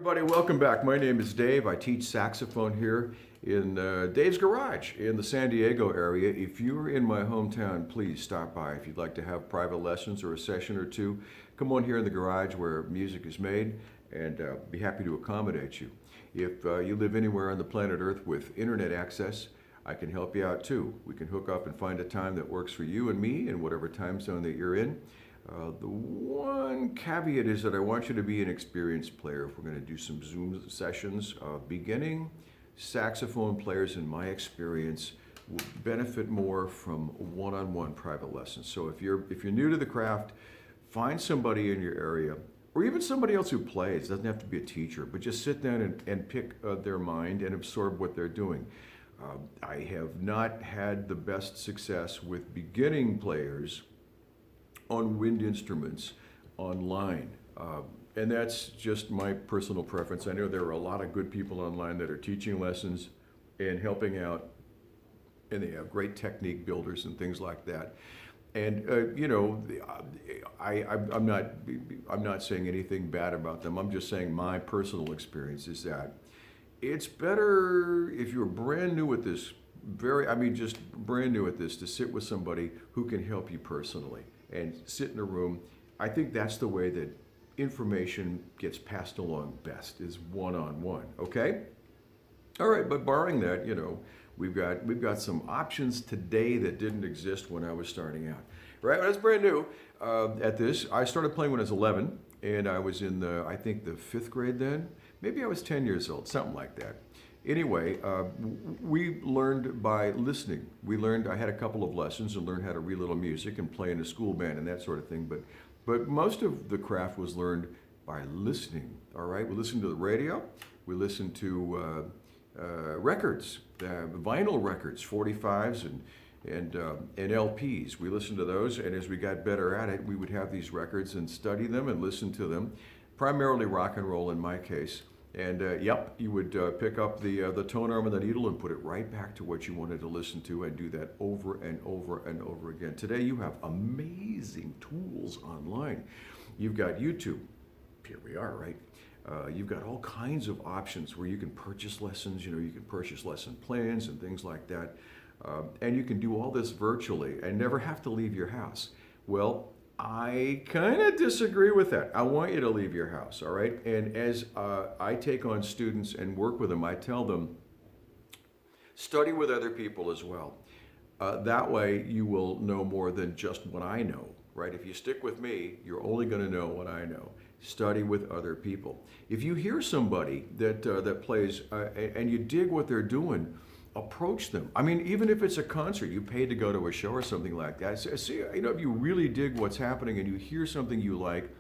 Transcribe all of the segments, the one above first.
Everybody, welcome back. My name is Dave. I teach saxophone here in Dave's Garage in the San Diego area. If you're in my hometown, please stop by. If you'd like to have private lessons or a session or two, come on here in the garage where music is made, and be happy to accommodate you. If you live anywhere on the planet Earth with internet access, I can help you out too. We can hook up and find a time that works for you and me in whatever time zone that you're in. The one caveat is that I want you to be an experienced player. If we're going to do some Zoom sessions, beginning saxophone players, in my experience, will benefit more from one-on-one private lessons. So if you're new to the craft, find somebody in your area, or even somebody else who plays. It doesn't have to be a teacher, but just sit down and pick their mind and absorb what they're doing. I have not had the best success with beginning players on wind instruments online. And that's just my personal preference. I know there are a lot of good people online that are teaching lessons and helping out, and they have great technique builders and things like that. And I'm not saying anything bad about them. I'm just saying my personal experience is that it's better if you're brand new at this, just brand new at this, to sit with somebody who can help you personally and sit in a room. I think that's the way that information gets passed along best, is one-on-one, okay? All right, but barring that, we've got some options today that didn't exist when I was starting out. Right, well, that's brand new at this. I started playing when I was 11, and I was in I think the 5th grade then. Maybe I was 10 years old, something like that. Anyway, we learned by listening. I had a couple of lessons and learned how to read little music and play in a school band and that sort of thing. But most of the craft was learned by listening. All right, we listened to the radio. We listened to records, vinyl records, 45s and LPs. We listened to those, and as we got better at it, we would have these records and study them and listen to them. Primarily rock and roll in my case. And you would pick up the tone arm of the needle and put it right back to what you wanted to listen to, and do that over and over and over again. Today you have amazing tools online. You've got YouTube. Here we are, right? You've got all kinds of options where you can purchase lessons. You can purchase lesson plans and things like that. And you can do all this virtually and never have to leave your house. Well, I kind of disagree with that. I want you to leave your house, all right? And as I take on students and work with them, I tell them, study with other people as well. That way you will know more than just what I know, right? If you stick with me, you're only going to know what I know. Study with other people. If you hear somebody that plays and you dig what they're doing, approach them. I mean, even if it's a concert, you paid to go to a show or something like that. See, if you really dig what's happening and you hear something you like,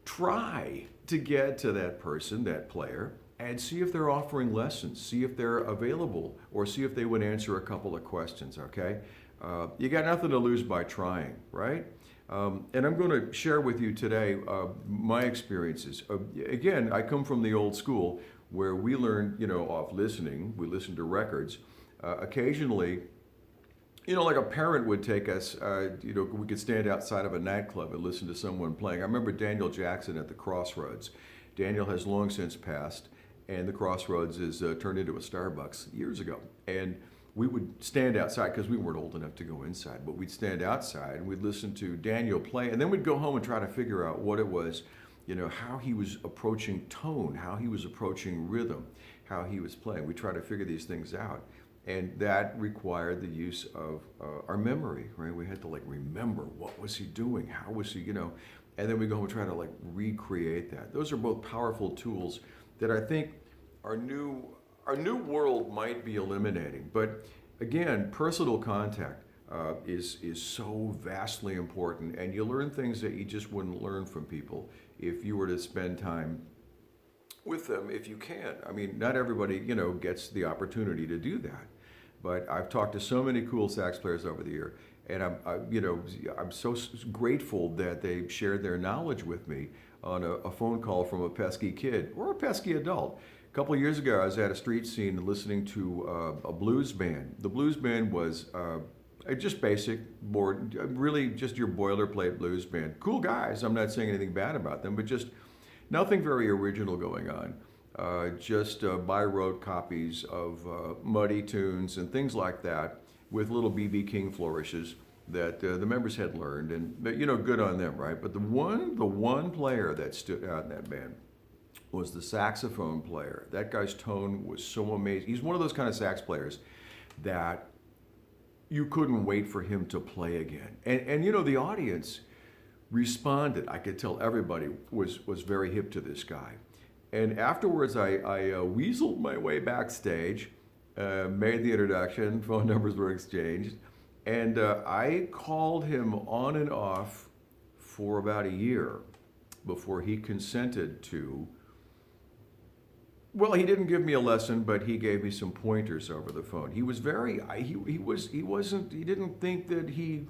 try to get to that person, that player, and see if they're offering lessons, see if they're available, or see if they would answer a couple of questions, okay? You got nothing to lose by trying, right? And I'm going to share with you today my experiences. Again, I come from the old school, where we learned, off listening. We listened to records. Occasionally, like a parent would take us, we could stand outside of a nightclub and listen to someone playing. I remember Daniel Jackson at the Crossroads. Daniel has long since passed, and the Crossroads is turned into a Starbucks years ago. And we would stand outside, because we weren't old enough to go inside, but we'd stand outside and we'd listen to Daniel play, and then we'd go home and try to figure out what it was, how he was approaching tone, how he was approaching rhythm, how he was playing. We try to figure these things out. And that required the use of our memory, right? We had to remember, what was he doing? How was he, and then we go home and try to recreate that. Those are both powerful tools that I think our new world might be eliminating. But again, personal contact is so vastly important, and you learn things that you just wouldn't learn from people if you were to spend time with them, if you can. I mean, not everybody, gets the opportunity to do that. But I've talked to so many cool sax players over the year, and I'm so grateful that they shared their knowledge with me on a phone call from a pesky kid or a pesky adult. A couple of years ago, I was at a street scene listening to a blues band. The blues band was just basic, really just your boilerplate blues band. Cool guys. I'm not saying anything bad about them, but just Nothing very original going on. Just by rote copies of muddy tunes and things like that with little B.B. King flourishes that the members had learned, and good on them, right? But the one player that stood out in that band was the saxophone player. That guy's tone was so amazing. He's one of those kind of sax players that you couldn't wait for him to play again. And the audience responded. I could tell everybody was very hip to this guy. And afterwards, I weaseled my way backstage, made the introduction, phone numbers were exchanged, and I called him on and off for about a year before he consented to. Well, he didn't give me a lesson, but he gave me some pointers over the phone. He was he didn't think that he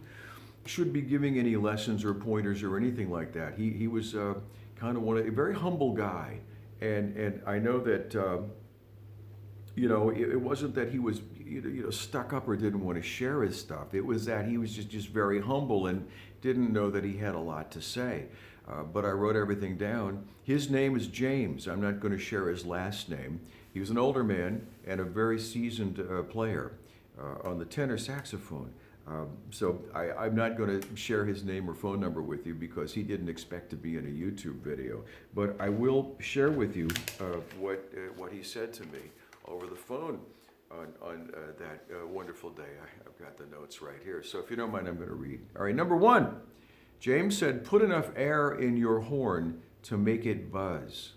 should be giving any lessons or pointers or anything like that. He was kind of a very humble guy, and I know that it wasn't that he was stuck up or didn't want to share his stuff. It was that he was just very humble and didn't know that he had a lot to say. But I wrote everything down. His name is James. I'm not going to share his last name. He was an older man and a very seasoned player on the tenor saxophone. So I'm not going to share his name or phone number with you because he didn't expect to be in a YouTube video. But I will share with you what he said to me over the phone on that wonderful day. I've got the notes right here. So if you don't mind, I'm going to read. All right, number one. James said, put enough air in your horn to make it buzz.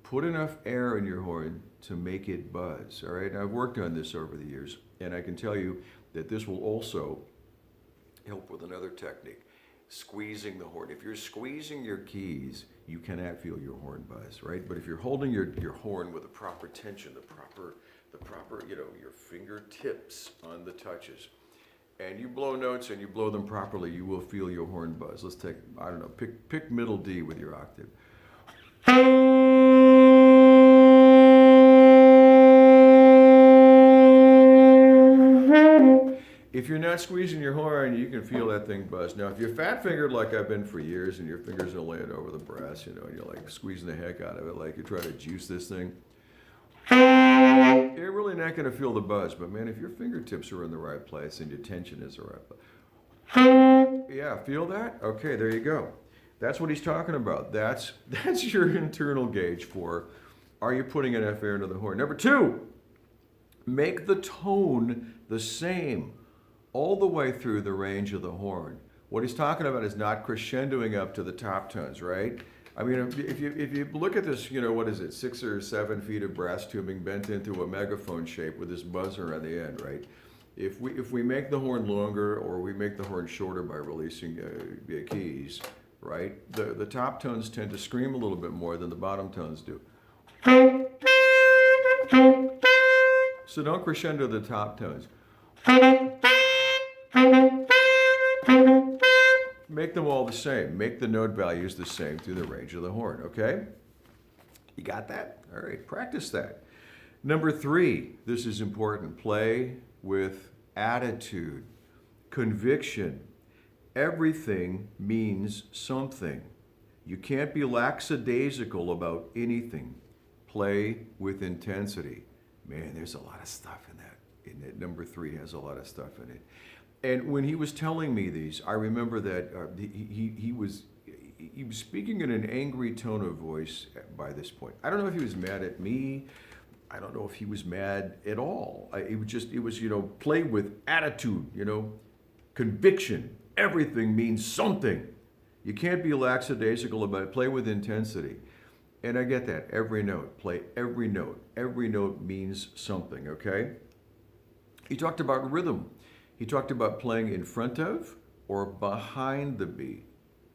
Put enough air in your horn to make it buzz. All right, I've worked on this over the years, and I can tell you that this will also help with another technique, squeezing the horn. If you're squeezing your keys, you cannot feel your horn buzz, right? But if you're holding your horn with the proper tension, the proper, your fingertips on the touches, and you blow notes and you blow them properly, you will feel your horn buzz. Let's take, pick middle D with your octave. If you're not squeezing your horn, you can feel that thing buzz. Now, if you're fat-fingered like I've been for years and your fingers are laying over the brass, and you're like squeezing the heck out of it, like you're trying to juice this thing, you're really not going to feel the buzz. But man, if your fingertips are in the right place and your tension is the right place, yeah, feel that? Okay, there you go. That's what he's talking about. That's your internal gauge for, are you putting enough air into the horn? Number two, make the tone the same all the way through the range of the horn. What he's talking about is not crescendoing up to the top tones, right? I mean, if you look at this, what is it, 6 or 7 feet of brass tubing bent into a megaphone shape with this buzzer on the end, right? If we make the horn longer or we make the horn shorter by releasing keys, right, the top tones tend to scream a little bit more than the bottom tones do. So don't crescendo the top tones. Make them all the same. Make the note values the same through the range of the horn, okay? You got that? All right, practice that. Number three, this is important. Play with attitude, conviction. Everything means something. You can't be lackadaisical about anything. Play with intensity. Man, there's a lot of stuff in that. In it. Number three has a lot of stuff in it. And when he was telling me these, I remember that he was speaking in an angry tone of voice by this point. I don't know if he was mad at me. I don't know if he was mad at all. It was play with attitude, conviction. Everything means something. You can't be lackadaisical about it. Play with intensity. And I get that. Every note. Play every note. Every note means something, okay? He talked about rhythm. He talked about playing in front of or behind the beat.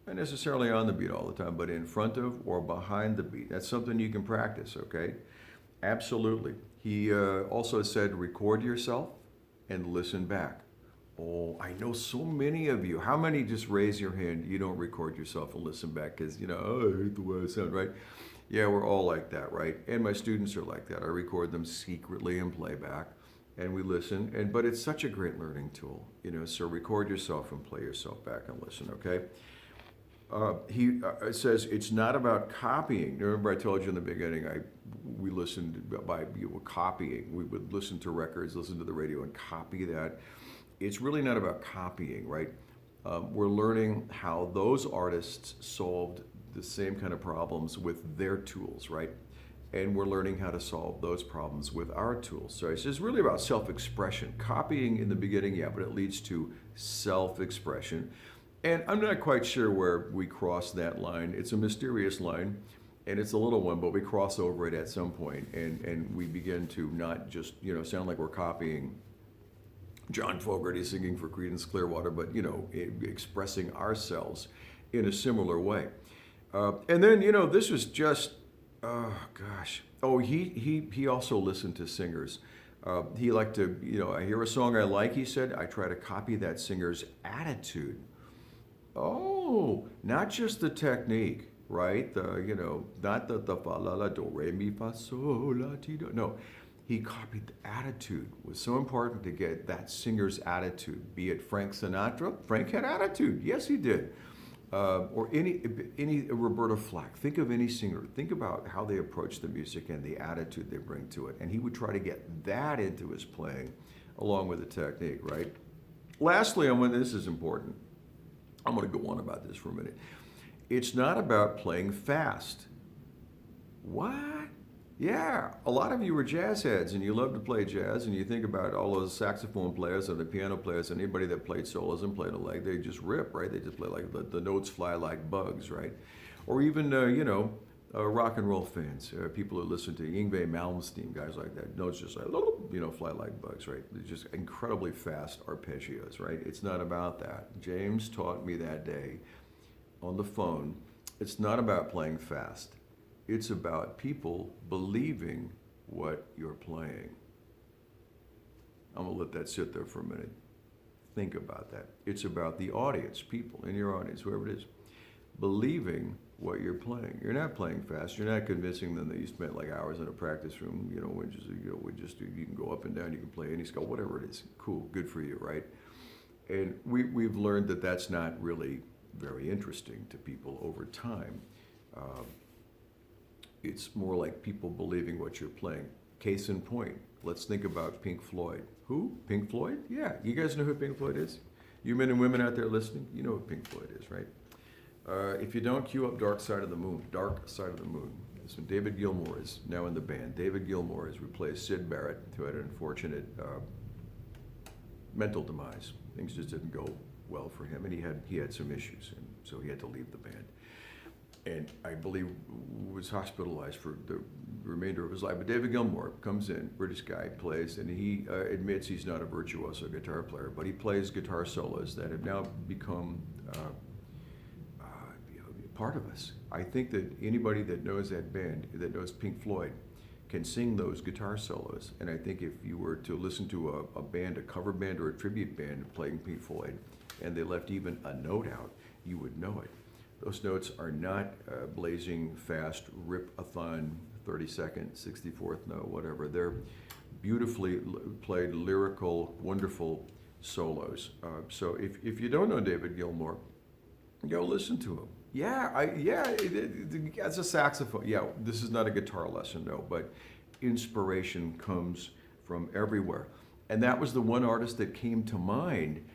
Not necessarily on the beat all the time, but in front of or behind the beat. That's something you can practice, okay? Absolutely. He also said record yourself and listen back. Oh, I know so many of you. How many just raise your hand, you don't record yourself and listen back because, oh, I hate the way I sound, right? Yeah, we're all like that, right? And my students are like that. I record them secretly in playback. And we listen, but it's such a great learning tool, so record yourself and play yourself back and listen, okay? He says it's not about copying. Remember, I told you in the beginning, we listened by copying. We would listen to records, listen to the radio, and copy that. It's really not about copying, right? We're learning how those artists solved the same kind of problems with their tools, right? And we're learning how to solve those problems with our tools. So it's really about self-expression. Copying in the beginning, yeah, but it leads to self-expression. And I'm not quite sure where we cross that line. It's a mysterious line, and it's a little one, but we cross over it at some point, and we begin to not just, sound like we're copying John Fogerty singing for Creedence Clearwater, but, expressing ourselves in a similar way. And then, this was just, oh, gosh. Oh, he also listened to singers. He liked to, I hear a song I like, he said, I try to copy that singer's attitude. Oh, not just the technique, right? Not the fa la la do re mi fa sol la ti do. No, he copied the attitude. It was so important to get that singer's attitude. Be it Frank Sinatra, Frank had attitude. Yes, he did. Or any Roberta Flack. Think of any singer. Think about how they approach the music and the attitude they bring to it. And he would try to get that into his playing, along with the technique, right? Lastly, and when this is important, I'm going to go on about this for a minute. It's not about playing fast. What? Yeah, a lot of you are jazz heads and you love to play jazz, and you think about all those saxophone players and the piano players, anybody that played solos and played a leg, they just rip, right? They just play like the notes fly like bugs, right? Or even, rock and roll fans, people who listen to Yngwie Malmsteen, guys like that, notes just like, fly like bugs, right? They're just incredibly fast arpeggios, right? It's not about that. James taught me that day on the phone, it's not about playing fast. It's about people believing what you're playing. I'm gonna let that sit there for a minute. Think about that. It's about the audience, people in your audience, whoever it is, believing what you're playing. You're not playing fast. You're not convincing them that you spent like hours in a practice room, you can go up and down, you can play any scale, whatever it is. Cool, good for you, right? And we've learned that that's not really very interesting to people over time. It's more like people believing what you're playing. Case in point, let's think about Pink Floyd. Who? Pink Floyd? Yeah, you guys know who Pink Floyd is? You men and women out there listening, you know who Pink Floyd is, right? If you don't, cue up Dark Side of the Moon. Dark Side of the Moon. So David Gilmour is now in the band. David Gilmour has replaced Syd Barrett, who had an unfortunate mental demise. Things just didn't go well for him, and he had some issues, and so he had to leave the band. And I believe was hospitalized for the remainder of his life. But David Gilmour comes in, British guy, plays, and he admits he's not a virtuoso guitar player, but he plays guitar solos that have now become part of us. I think that anybody that knows that band, that knows Pink Floyd, can sing those guitar solos. And I think if you were to listen to a band, a cover band or a tribute band playing Pink Floyd, and they left even a note out, you would know it. Those notes are not blazing fast, rip-a-thon, 32nd, 64th note, whatever. They're beautifully played, lyrical, wonderful solos. So if you don't know David Gilmour, go listen to him. As a saxophone, this is not a guitar lesson, no, but inspiration comes from everywhere. And that was the one artist that came to mind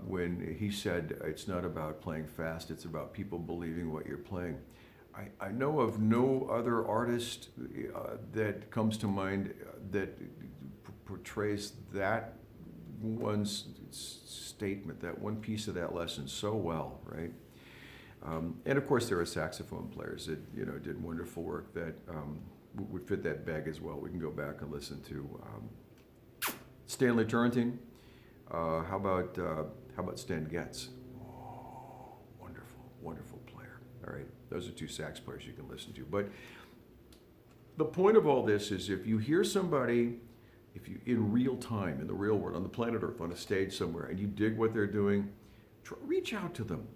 when he said, it's not about playing fast, it's about people believing what you're playing. I know of no other artist that comes to mind that portrays that one statement, that one piece of that lesson so well, right? And of course, there are saxophone players that did wonderful work that would fit that bag as well. We can go back and listen to Stanley Turrentine. How about Stan Getz? Oh, wonderful player. All right, those are two sax players you can listen to. But the point of all this is, if you hear somebody, if you in real time, in the real world, on the planet Earth, on a stage somewhere, and you dig what they're doing, reach out to them.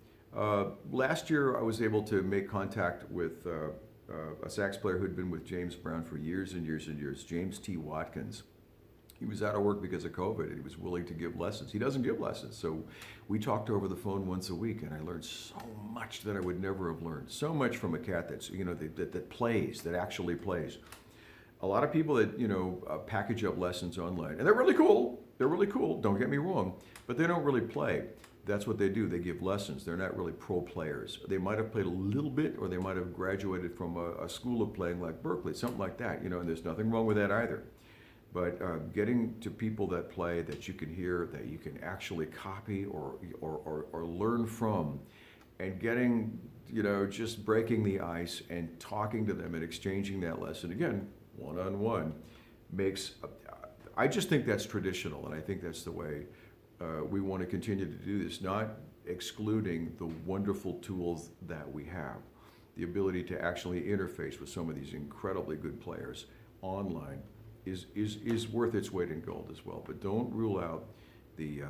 Last year, I was able to make contact with a sax player who'd been with James Brown for years and years and years, James T. Watkins. He was out of work because of COVID, and he was willing to give lessons. He doesn't give lessons, so we talked over the phone once a week, and I learned so much that I would never have learned. So much from a cat that's, that plays, that actually plays. A lot of people that, package up lessons online, and they're really cool. They're really cool, don't get me wrong, but they don't really play. That's what they do. They give lessons. They're not really pro players. They might have played a little bit, or they might have graduated from a school of playing like Berkeley, something like that, and there's nothing wrong with that either. But getting to people that play, that you can hear, that you can actually copy or learn from, and getting, just breaking the ice and talking to them and exchanging that lesson, again, one-on-one, I just think that's traditional, and I think that's the way we want to continue to do this, not excluding the wonderful tools that we have, the ability to actually interface with some of these incredibly good players online is worth its weight in gold as well. But don't rule out the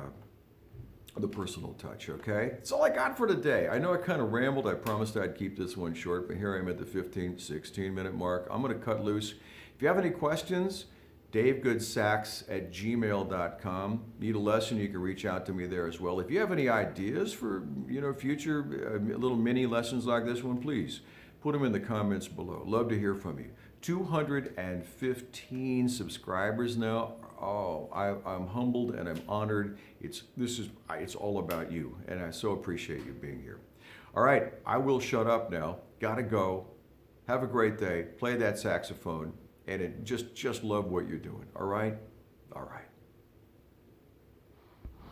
personal touch, okay? That's all I got for today. I know I kind of rambled. I promised I'd keep this one short, but here I am at the 15, 16-minute mark. I'm going to cut loose. If you have any questions, davegoodsax@gmail.com. Need a lesson, you can reach out to me there as well. If you have any ideas for future little mini lessons like this one, please put them in the comments below. Love to hear from you. 215 subscribers now. Oh, I'm humbled and I'm honored. It's all about you, and I so appreciate you being here. All right, I will shut up now. Gotta go. Have a great day. Play that saxophone, and just love what you're doing. All right? All right.